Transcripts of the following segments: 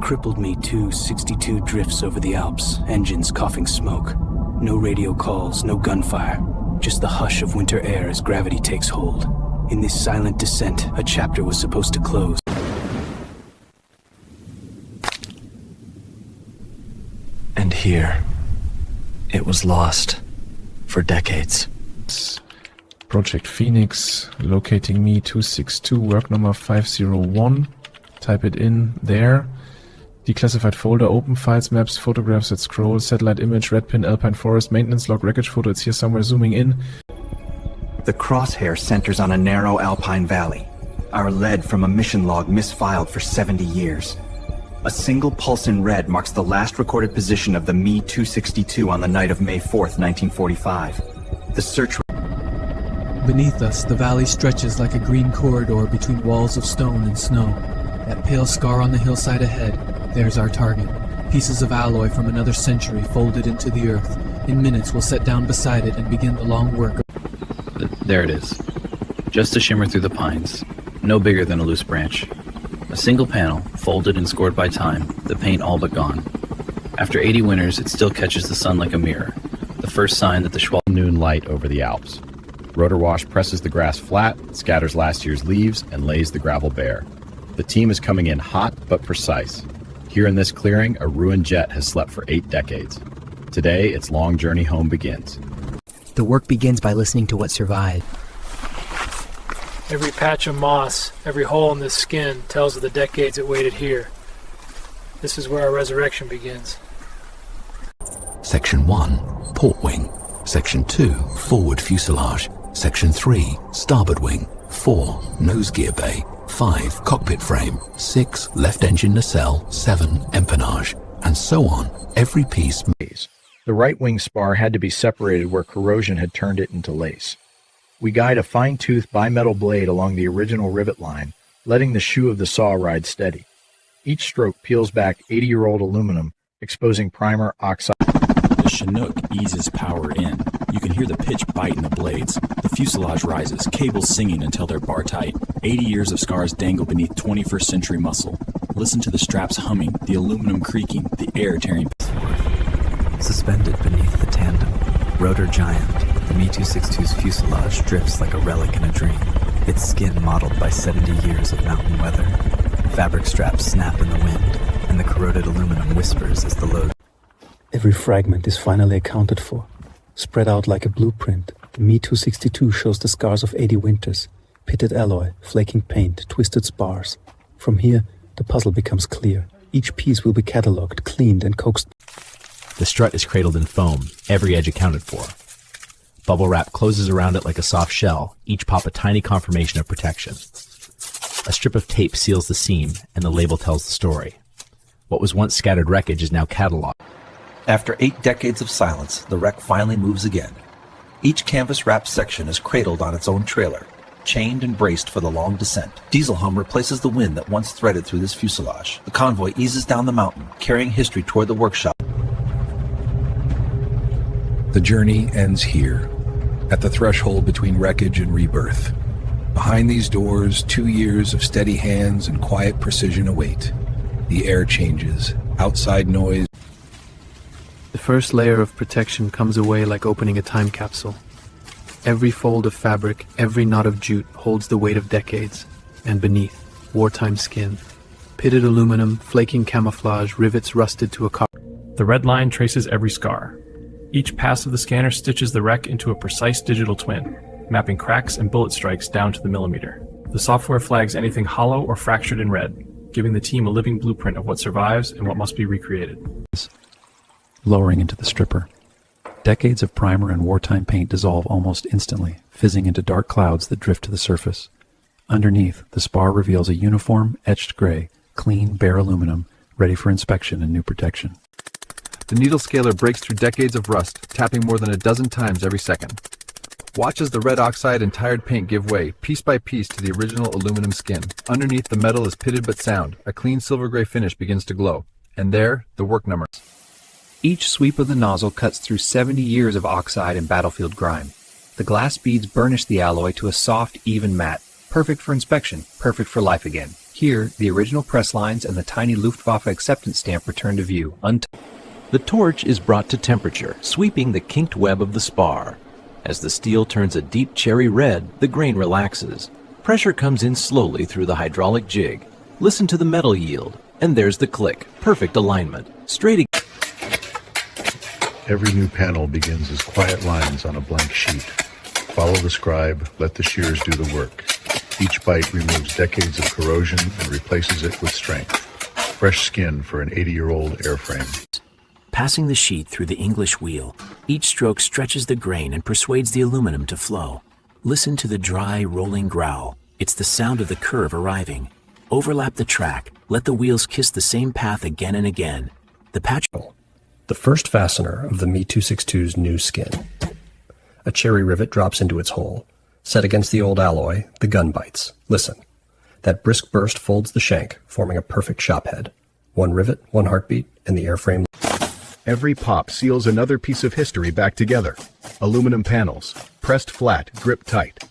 crippled Me-262 drifts over the Alps, engines coughing smoke. No radio calls, no gunfire. Just the hush of winter air as gravity takes hold. In this silent descent, a chapter was supposed to close. And here, it was lost for decades. Project Phoenix, locating Me-262, work number 501. Type it in there. Declassified folder, open files, maps, photographs that scroll, satellite image, red pin, alpine forest, maintenance log, wreckage photo. It's here somewhere, zooming in. The crosshair centers on a narrow alpine valley. Our lead from a mission log misfiled for 70 years. A single pulse in red marks the last recorded position of the Me-262 on the night of May 4th, 1945. The search... Beneath us, the valley stretches like a green corridor between walls of stone and snow. That pale scar on the hillside ahead, there's our target. Pieces of alloy from another century folded into the earth. In minutes, we'll set down beside it and begin the long work. There it is. Just a shimmer through the pines. No bigger than a loose branch. A single panel, folded and scored by time, the paint all but gone. After 80 winters, it still catches the sun like a mirror. The first sign that the noon light over the Alps. Rotor wash presses the grass flat, scatters last year's leaves, and lays the gravel bare. The team is coming in hot but precise. Here in this clearing, a ruined jet has slept for 8 decades. Today, its long journey home begins. The work begins by listening to what survived. Every patch of moss, every hole in this skin tells of the decades it waited here. This is where our resurrection begins. Section 1, port wing. Section 2, forward fuselage. Section 3, starboard wing. 4, nose gear bay. 5, cockpit frame. 6, left engine nacelle. 7, empennage. And so on, every piece. The right wing spar had to be separated where corrosion had turned it into lace. We guide a fine-toothed bimetal blade along the original rivet line, letting the shoe of the saw ride steady. Each stroke peels back 80-year-old aluminum, exposing primer oxide. The Chinook eases power in. You can hear the pitch bite in the blades. The fuselage rises, cables singing until they're bar tight. 80 years of scars dangle beneath 21st century muscle. Listen to the straps humming, the aluminum creaking, the air tearing. Suspended beneath the tandem, rotor giant, the Me-262's fuselage drifts like a relic in a dream, its skin mottled by 70 years of mountain weather. Fabric straps snap in the wind, and the corroded aluminum whispers as the load. Every fragment is finally accounted for. Spread out like a blueprint, the Me-262 shows the scars of 80 winters, pitted alloy, flaking paint, twisted spars. From here, the puzzle becomes clear. Each piece will be catalogued, cleaned, and coaxed. The strut is cradled in foam, every edge accounted for. Bubble wrap closes around it like a soft shell, each pop a tiny confirmation of protection. A strip of tape seals the seam, and the label tells the story. What was once scattered wreckage is now cataloged. After 8 decades of silence, the wreck finally moves again. Each canvas-wrapped section is cradled on its own trailer, chained and braced for the long descent. Diesel hum replaces the wind that once threaded through this fuselage. The convoy eases down the mountain, carrying history toward the workshop. The journey ends here, at the threshold between wreckage and rebirth. Behind these doors, 2 years of steady hands and quiet precision await. The air changes, outside noise. The first layer of protection comes away like opening a time capsule. Every fold of fabric, every knot of jute holds the weight of decades, and beneath, wartime skin. Pitted aluminum, flaking camouflage, rivets rusted to a copper. The red line traces every scar. Each pass of the scanner stitches the wreck into a precise digital twin, mapping cracks and bullet strikes down to the millimeter. The software flags anything hollow or fractured in red, giving the team a living blueprint of what survives and what must be recreated. Lowering into the stripper. Decades of primer and wartime paint dissolve almost instantly, fizzing into dark clouds that drift to the surface. Underneath, the spar reveals a uniform, etched gray, clean, bare aluminum, ready for inspection and new protection. The needle scaler breaks through decades of rust, tapping more than a dozen times every second. Watch as the red oxide and tired paint give way, piece by piece, to the original aluminum skin. Underneath, the metal is pitted but sound. A clean silver-gray finish begins to glow. And there, the work number. Each sweep of the nozzle cuts through 70 years of oxide and battlefield grime. The glass beads burnish the alloy to a soft, even matte, perfect for inspection, perfect for life again. Here, the original press lines and the tiny Luftwaffe acceptance stamp return to view. The torch is brought to temperature, sweeping the kinked web of the spar. As the steel turns a deep cherry red, the grain relaxes. Pressure comes in slowly through the hydraulic jig. Listen to the metal yield, and there's the click. Perfect alignment. Straight. Every new panel begins as quiet lines on a blank sheet. Follow the scribe, let the shears do the work. Each bite removes decades of corrosion and replaces it with strength. Fresh skin for an 80-year-old airframe. Passing the sheet through the English wheel, each stroke stretches the grain and persuades the aluminum to flow. Listen to the dry, rolling growl. It's the sound of the curve arriving. Overlap the track. Let the wheels kiss the same path again and again. The first fastener of the Me-262's new skin. A cherry rivet drops into its hole. Set against the old alloy, the gun bites. Listen. That brisk burst folds the shank, forming a perfect shop head. One rivet, one heartbeat, and the airframe. Every pop seals another piece of history back together. Aluminum panels, pressed flat, grip tight.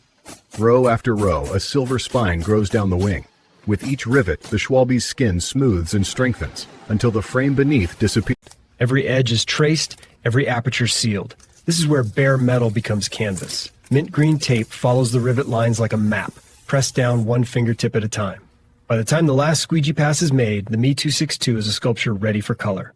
Row after row, a silver spine grows down the wing. With each rivet, the Schwalbe's skin smooths and strengthens, until the frame beneath disappears. Every edge is traced, every aperture sealed. This is where bare metal becomes canvas. Mint green tape follows the rivet lines like a map, pressed down one fingertip at a time. By the time the last squeegee pass is made, the Me-262 is a sculpture ready for color.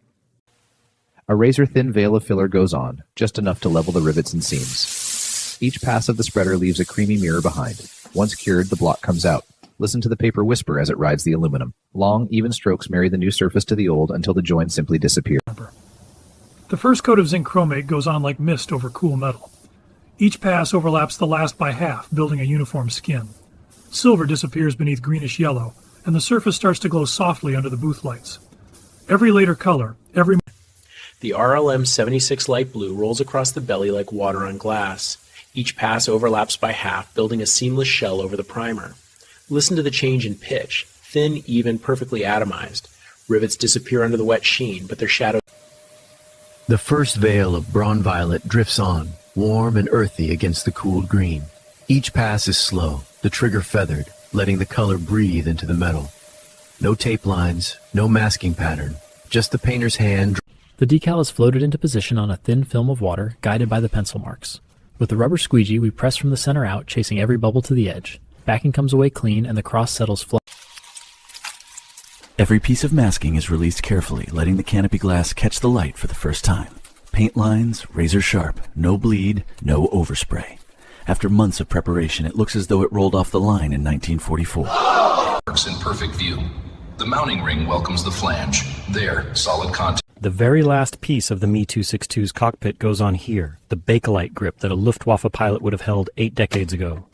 A razor-thin veil of filler goes on, just enough to level the rivets and seams. Each pass of the spreader leaves a creamy mirror behind. Once cured, the block comes out. Listen to the paper whisper as it rides the aluminum. Long, even strokes marry the new surface to the old until the joins simply disappear. The first coat of zinc chromate goes on like mist over cool metal. Each pass overlaps the last by half, building a uniform skin. Silver disappears beneath greenish yellow, and the surface starts to glow softly under the booth lights. Every later color, every... The RLM 76 light blue rolls across the belly like water on glass. Each pass overlaps by half, building a seamless shell over the primer. Listen to the change in pitch. Thin, even, perfectly atomized. Rivets disappear under the wet sheen, but their shadow... The first veil of brawn violet drifts on, warm and earthy against the cooled green. Each pass is slow, the trigger feathered, letting the color breathe into the metal. No tape lines, no masking pattern, just the painter's hand. The decal is floated into position on a thin film of water, guided by the pencil marks. With the rubber squeegee, we press from the center out, chasing every bubble to the edge. Backing comes away clean, and the cross settles flat. Every piece of masking is released carefully, letting the canopy glass catch the light for the first time. Paint lines, razor sharp, no bleed, no overspray. After months of preparation, it looks as though it rolled off the line in 1944. Works in perfect view. The mounting ring welcomes the flange. There, solid contact. The very last piece of the Me-262's cockpit goes on here, the Bakelite grip that a Luftwaffe pilot would have held 8 decades ago.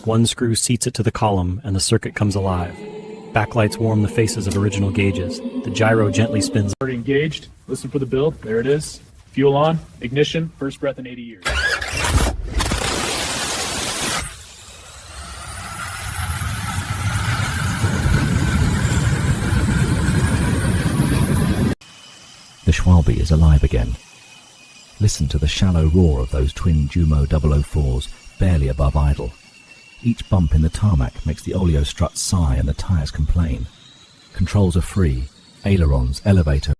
One screw seats it to the column, and the circuit comes alive. Backlights warm the faces of original gauges. The gyro gently spins. Already engaged. Listen for the build. There it is. Fuel on. Ignition. First breath in 80 years. The Schwalbe is alive again. Listen to the shallow roar of those twin Jumo 004s, barely above idle. Each bump in the tarmac makes the oleo struts sigh and the tyres complain. Controls are free. Ailerons, elevator,